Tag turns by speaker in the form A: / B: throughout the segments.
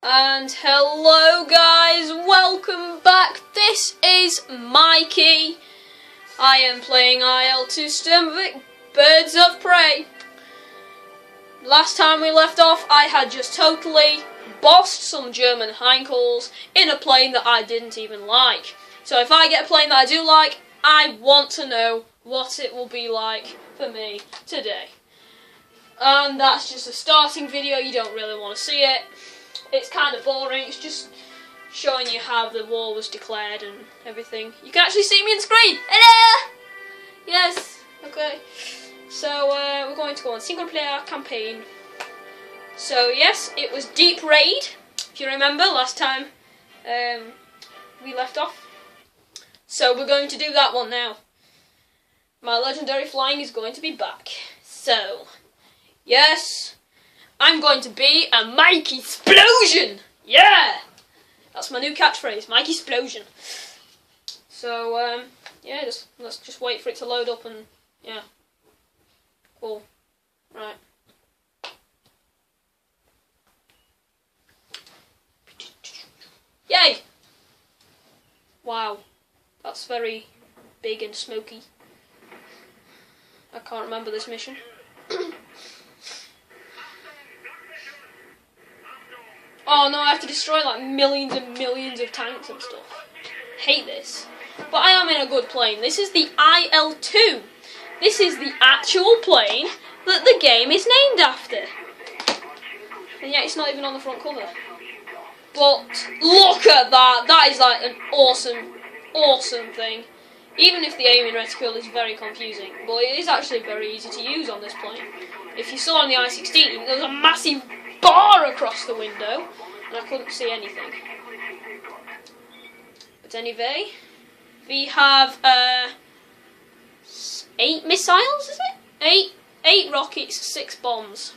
A: And hello guys, welcome back. This is Mikey. I am playing IL2 Sturmovik, Birds of Prey. Last time we left off, I had just totally bossed some German Heinkel's in a plane that I didn't even like. So if I get a plane that I do like, I want to know what it will be like for me today. And that's just a starting video, you don't really want to see it. It's kind of boring, it's just showing you how the war was declared and everything. You can actually see me on screen! Hello! Yes, okay. So we're going to go on single player campaign. So yes, it was Deep Raid, if you remember last time we left off. So we're going to do that one now. My legendary flying is going to be back. So, yes, I'm going to be a Mikey Explosion! Yeah! That's my new catchphrase, Mikey Explosion. So, yeah, let's just wait for it to load up and, yeah. Cool. Right. Yay! Wow. That's very big and smoky. I can't remember this mission. Oh no, I have to destroy like millions and millions of tanks and stuff. Hate this. But I am in a good plane. This is the IL2. This is the actual plane that the game is named after. And yet it's not even on the front cover. But look at that. That is like an awesome thing. Even if the aiming reticle is very confusing. But it is actually very easy to use on this plane. If you saw on the I-16, there was a massive bar across the window, and I couldn't see anything. But anyway, we have 8 missiles, is it? 8 rockets, 6 bombs.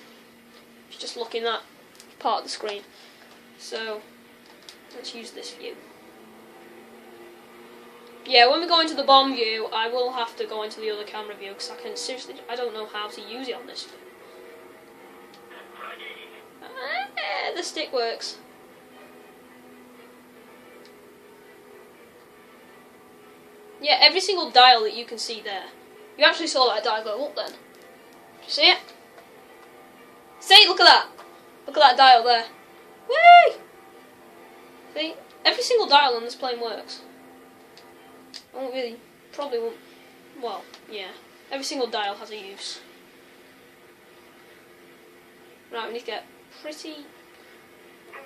A: Just look in that part of the screen. So, let's use this view. Yeah, when we go into the bomb view, I will have to go into the other camera view, because I don't know how to use it on this view. The stick works. Yeah, every single dial that you can see there. You actually saw that dial go up then. Did you see it? See, look at that. Look at that dial there. Whee! See? Every single dial on this plane works. Probably won't. Well, yeah. Every single dial has a use. Right, we need to get pretty.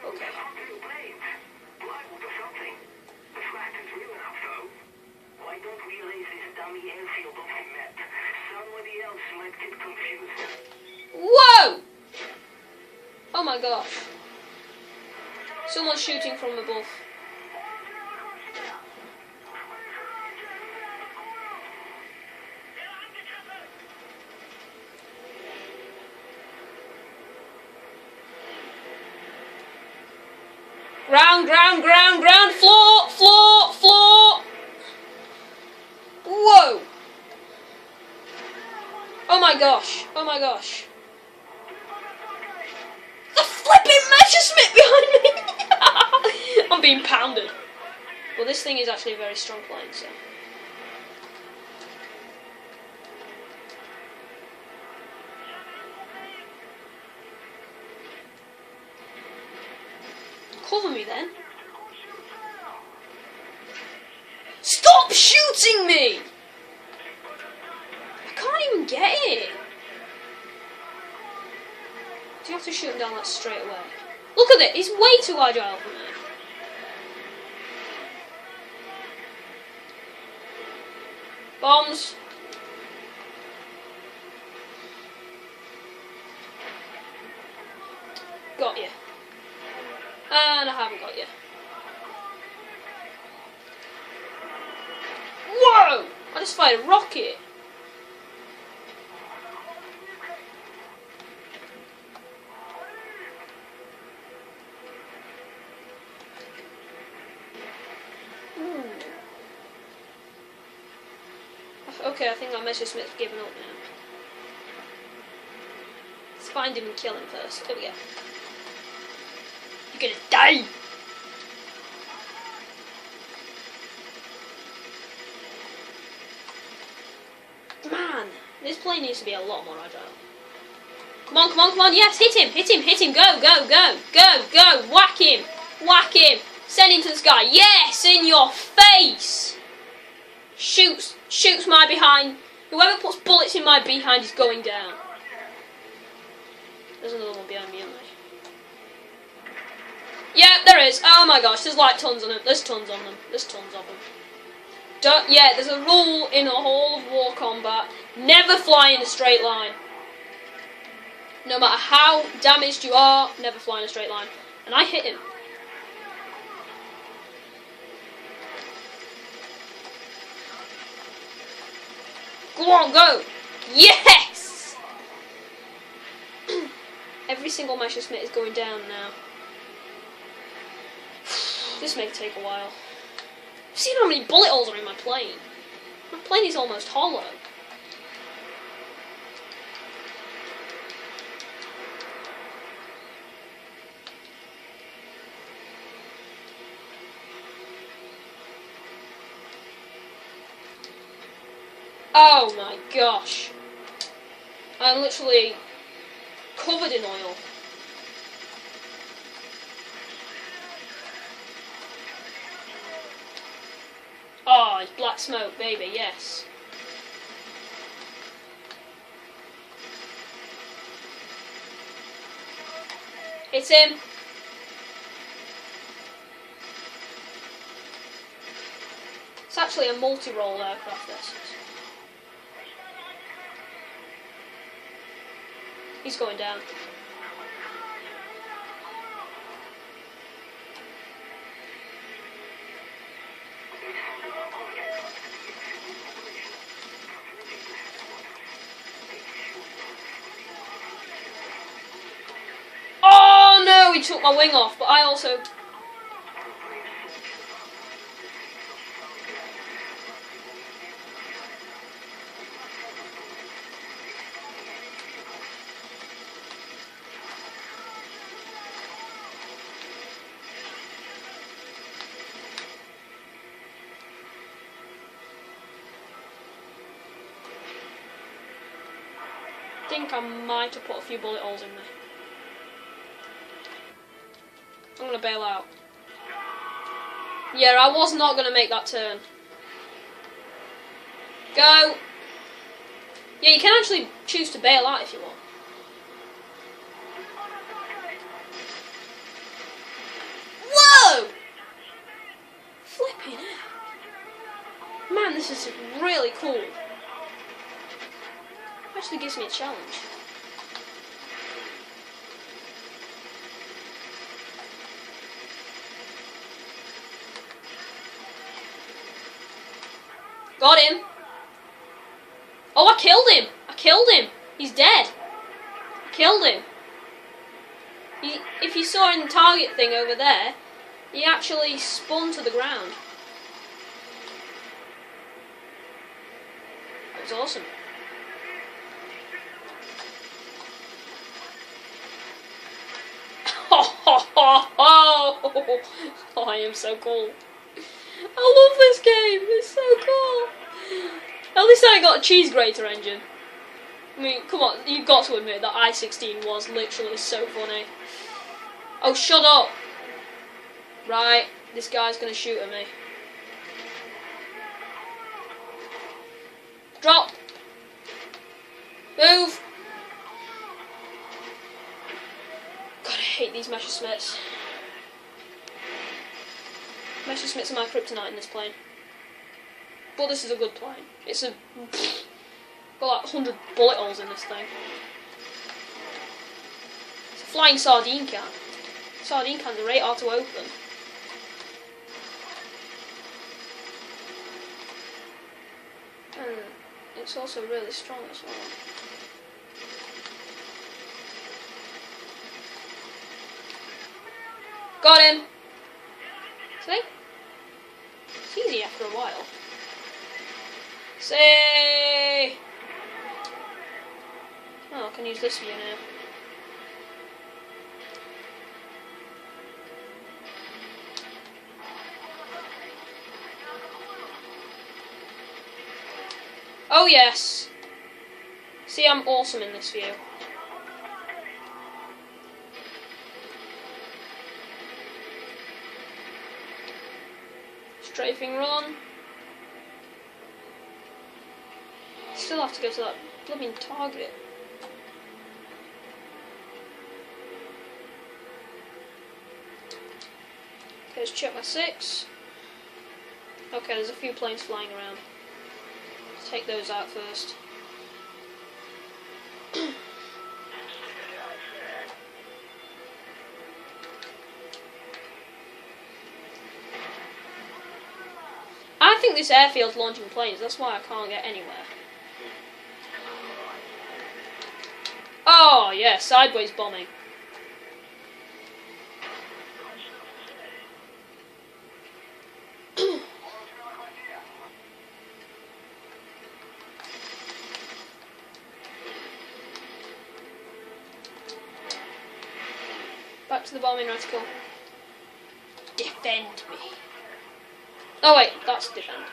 A: Okay. Whoa! Oh my gosh. Someone's shooting from above. Ground, floor! Whoa! Oh my gosh. The flipping Messerschmitt behind me! I'm being pounded. Well, this thing is actually a very strong plane, so. Cover me then. Stop shooting me! I can't even get it. Do you have to shoot him down that straight away? Look at it, he's way too agile for me. Bombs. Got you. And I haven't got you. Whoa! I just fired a rocket. Okay, I think that Messerschmitt's given up now. Let's find him and kill him first. Here we go. gonna die. Man, this plane needs to be a lot more agile. Come on, come on, come on. Yes, hit him, hit him, hit him. Go, go, go, go, go. Whack him, whack him. Send him to the sky. Yes, in your face. Shoots my behind. Whoever puts bullets in my behind is going down. There's another one behind me, isn't there? Yeah, there is. Oh my gosh, there's like tons on them. There's tons on them. There's tons of them. Yeah, there's a rule in the whole of war combat. Never fly in a straight line. No matter how damaged you are, never fly in a straight line. And I hit him. Go on, go! Yes! Every single Messerschmitt is going down now. This may take a while. You've seen how many bullet holes are in my plane? My plane is almost hollow. Oh my gosh. I'm literally covered in oil. Oh, it's black smoke, baby, yes. Hit him. It's actually a multi-role aircraft, this is. He's going down. Oh no, he took my wing off, but I also... I think I might have put a few bullet holes in there. I'm going to bail out. Yeah, I was not going to make that turn. Go! Yeah, you can actually choose to bail out if you want. Whoa! Flipping it. Man, this is really cool. Actually gives me a challenge. Got him. Oh, I killed him. I killed him. He's dead. I killed him. If you saw in the target thing over there, he actually spun to the ground. That was awesome. Oh, I am so cool. I love this game. It's so cool. At least I got a cheese grater engine. I mean, come on, you've got to admit that I-16 was literally so funny. Oh, shut up. Right, this guy's gonna shoot at me. Drop. Move. God, I hate these Messerschmitts. Messerschmitts are my kryptonite in this plane. But this is a good plane. It's a... got like 100 bullet holes in this thing. It's a flying sardine can. Sardine cans are right hard to open. And it's also really strong as well. Got him! See? It's easy after a while. Say! Oh, I can use this view now. Oh yes. See, I'm awesome in this view. Strafing run. Still have to go to that blooming target. Okay, let's check my 6. Okay, there's a few planes flying around. Let's take those out first. I think this airfield's launching planes, that's why I can't get anywhere. Oh, yeah, sideways bombing. Back to the bombing reticle. Defend me. Oh wait, that's defend.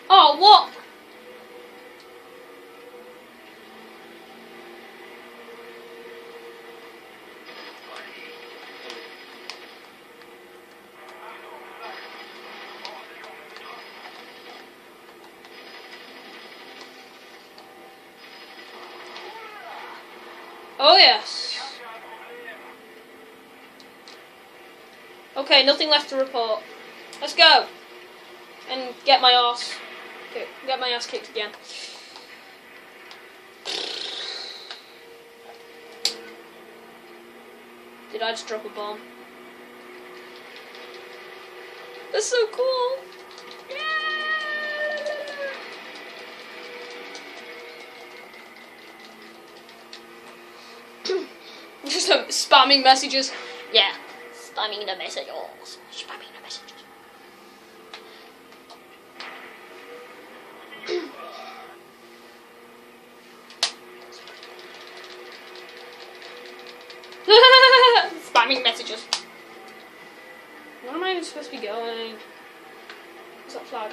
A: Oh, what? Oh, yes. Okay, nothing left to report. Let's go. And get my ass kicked again. Did I just drop a bomb? That's so cool. Just spamming messages. Yeah, spamming the messages. Spamming the messages. Spamming messages. Where am I even supposed to be going? What's that flag?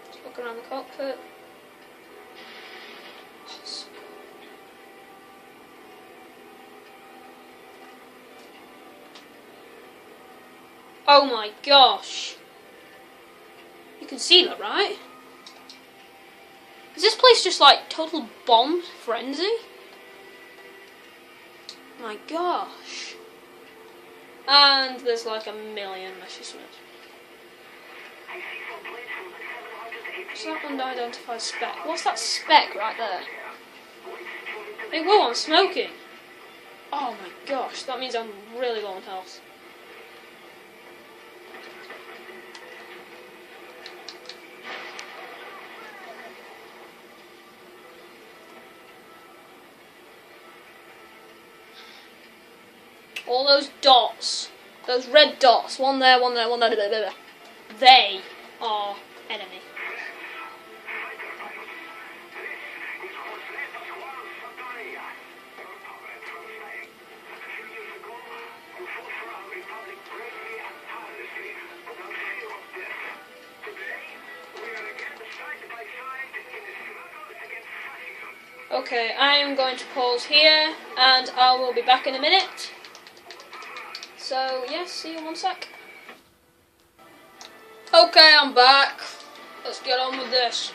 A: Let's look around the cockpit. Oh my gosh. You can see that, right? Is this place just like total bomb frenzy? My gosh. And there's like a million messages. What's that unidentified speck? What's that speck right there? Hey, whoa, I'm smoking. Oh my gosh, that means I'm really low on health. All those dots, those red dots, one there, one there, one there, blah, blah, blah. They are enemy. Okay, I am going to pause here, and I will be back in a minute. So, yes, see you in 1 sec. Okay, I'm back. Let's get on with this.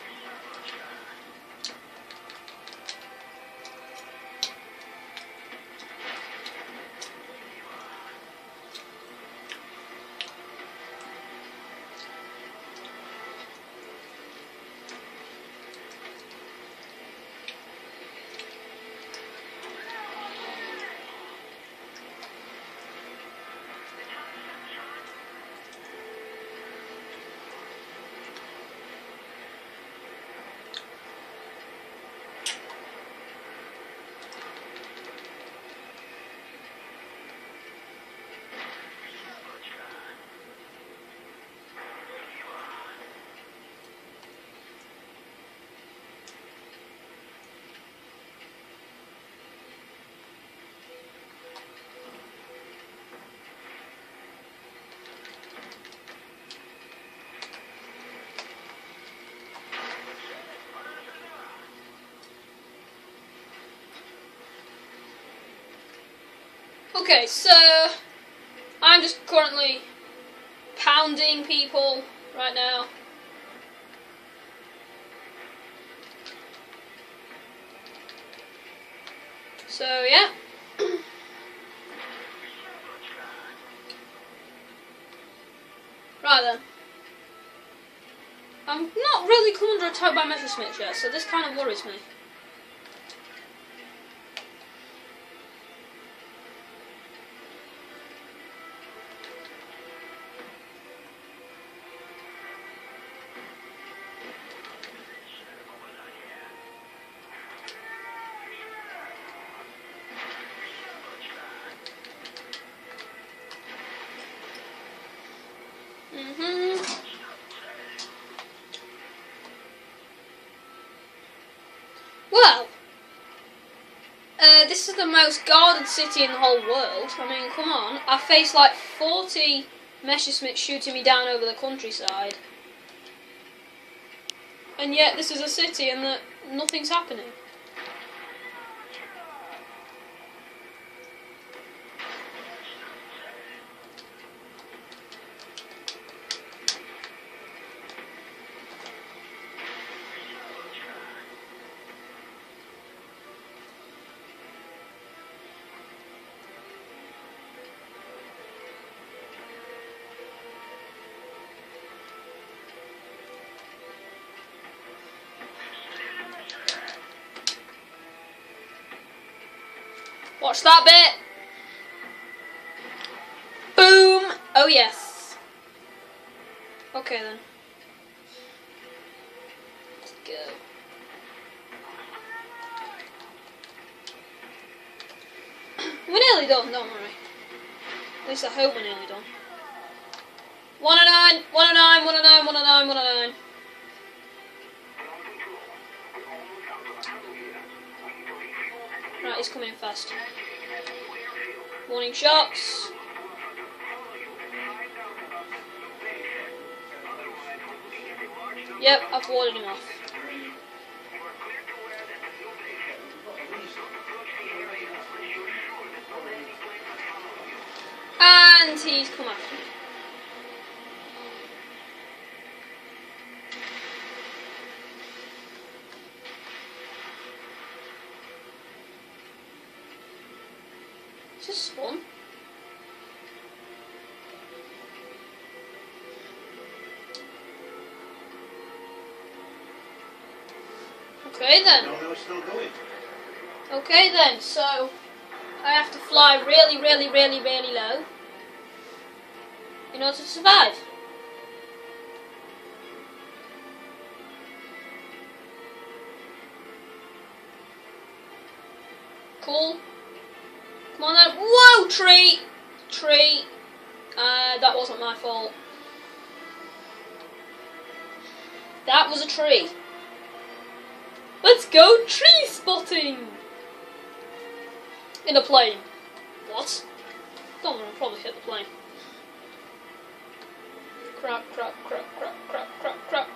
A: Okay, so I'm just currently pounding people right now. So yeah. Right then. I'm not really come under attack by Messerschmitts yet, so this kind of worries me. Well, this is the most guarded city in the whole world. I mean, come on. I faced like 40 Messerschmitts shooting me down over the countryside. And yet this is a city and nothing's happening. Watch that bit. Boom. Oh yes. Okay then. Let's go. We're nearly done, don't worry. At least I hope we're nearly done. 109, 109, 109, 109, 109. Right, he's coming fast. Warning shots. Yep, I've warded him off. And he's come after me. Is this fun? Okay then.
B: No, it's not going.
A: Okay then, so I have to fly really, really, really, really low in order to survive. Cool. Come on then. Whoa, tree! Tree. That wasn't my fault. That was a tree. Let's go tree spotting! In a plane. What? Don't worry, I'll probably hit the plane. Crap, crap, crap, crap, crap, crap, crap.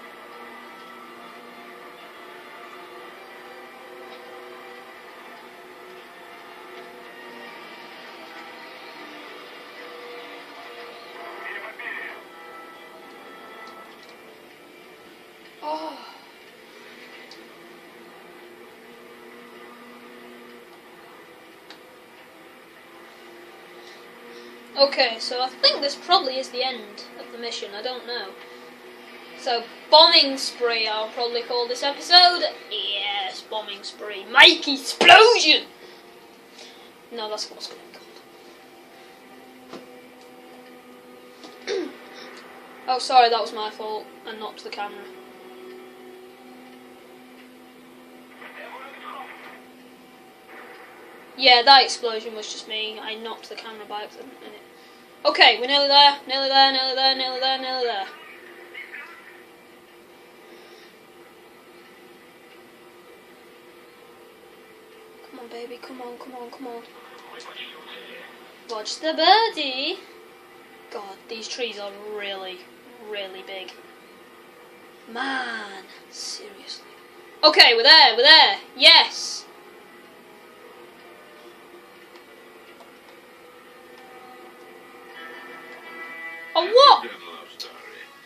A: Oh. Okay, so I think this probably is the end of the mission, I don't know. So, bombing spree, I'll probably call this episode. Yes, bombing spree. Mike Explosion! No, that's what's going to be called. Oh, sorry, that was my fault. I knocked the camera. Yeah, that explosion was just me. I knocked the camera by accident. Okay, we're nearly there, nearly there, nearly there, nearly there, nearly there. Come on, baby, come on, come on, come on. Watch the birdie. God, these trees are really, really big. Man, seriously. Okay, we're there, we're there. Yes. Oh, what?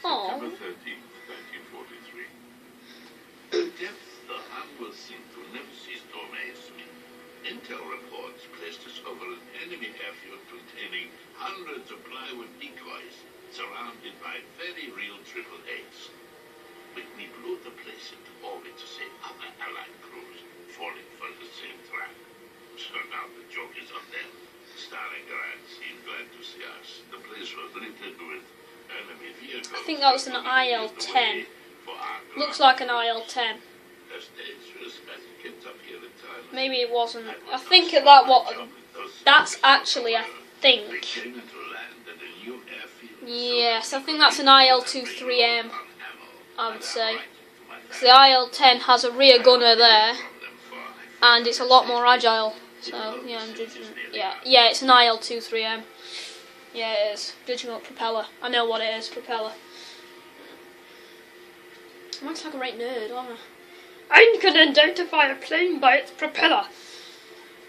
A: Oh.
B: September 13th, 1943. The depth the Hun will sink to never cease to amaze me. Intel reports placed us over an enemy airfield containing hundreds of plywood decoys, surrounded by very real AAAs. Whitney blew the place into orbit to save other Allied crews falling for the same trap. So now the joke is on them. Stalingrad seemed glad to see us. The place was littered with enemy vehicles.
A: I think that was an IL-10. Looks like an IL-10. Maybe it wasn't. I think that's actually, I think. Yes, I think that's an IL-2-3M, I would say. So the IL-10 has a rear gunner there, and it's a lot more agile. So, yeah, I'm judging. Yeah, it's an IL-2-3M. Yeah, it is. Judging up propeller. I know what it is, propeller. I'm acting like a right nerd, aren't I? I can identify a plane by its propeller.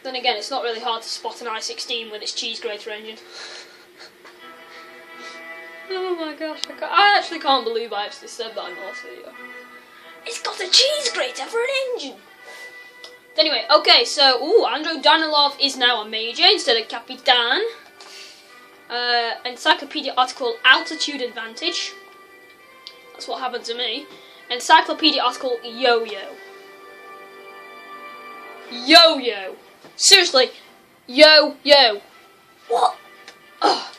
A: Then again, it's not really hard to spot an I-16 with its cheese grater engine. Oh my gosh, I actually can't believe I actually said that in the last video. It's got a cheese grater for an engine! Anyway, okay, so, Andrew Danilov is now a major instead of Capitan. Encyclopedia article, altitude advantage. That's what happened to me. Encyclopedia article, yo-yo. Yo-yo. Seriously, yo-yo. What? Ugh.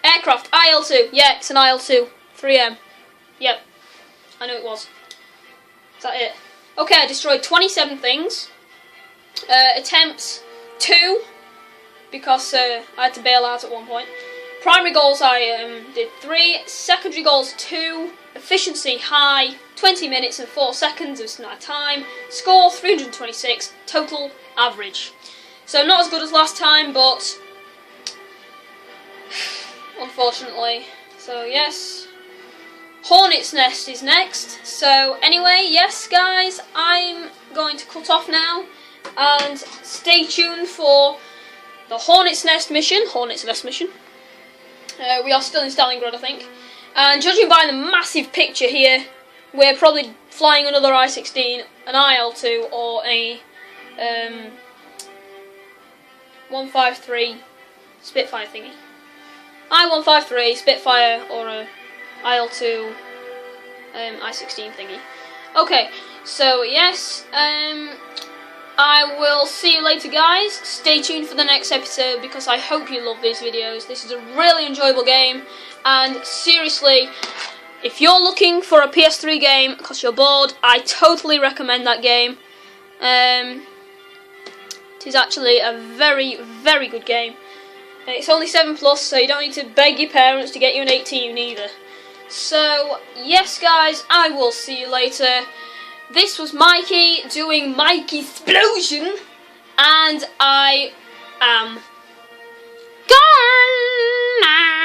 A: Aircraft, IL-2. Yeah, it's an IL-2. 3M. Yep. I knew it was. Is that it? Okay, I destroyed 27 things. Attempts, 2. Because I had to bail out at one point. Primary goals, I did 3. Secondary goals, 2. Efficiency, high. 20 minutes and 4 seconds of time. Score, 326. Total, average. So not as good as last time, but unfortunately. So yes. Hornet's Nest is next. So anyway, yes guys, I'm going to cut off now. And stay tuned for the Hornet's Nest mission. We are still in Stalingrad, I think. And judging by the massive picture here, we're probably flying another I-16, an IL-2, or a 153 Spitfire thingy. I-153 Spitfire or a IL-2 I-16 thingy. Okay, so yes, I will see you later guys. Stay tuned for the next episode because I hope you love these videos. This is a really enjoyable game, and seriously, if you're looking for a PS3 game because you're bored, I totally recommend that game. It is actually a very, very good game. It's only 7+, so you don't need to beg your parents to get you an 18 either. So, yes guys, I will see you later. This was Mikey doing Mikey Explosion, and I am gone now.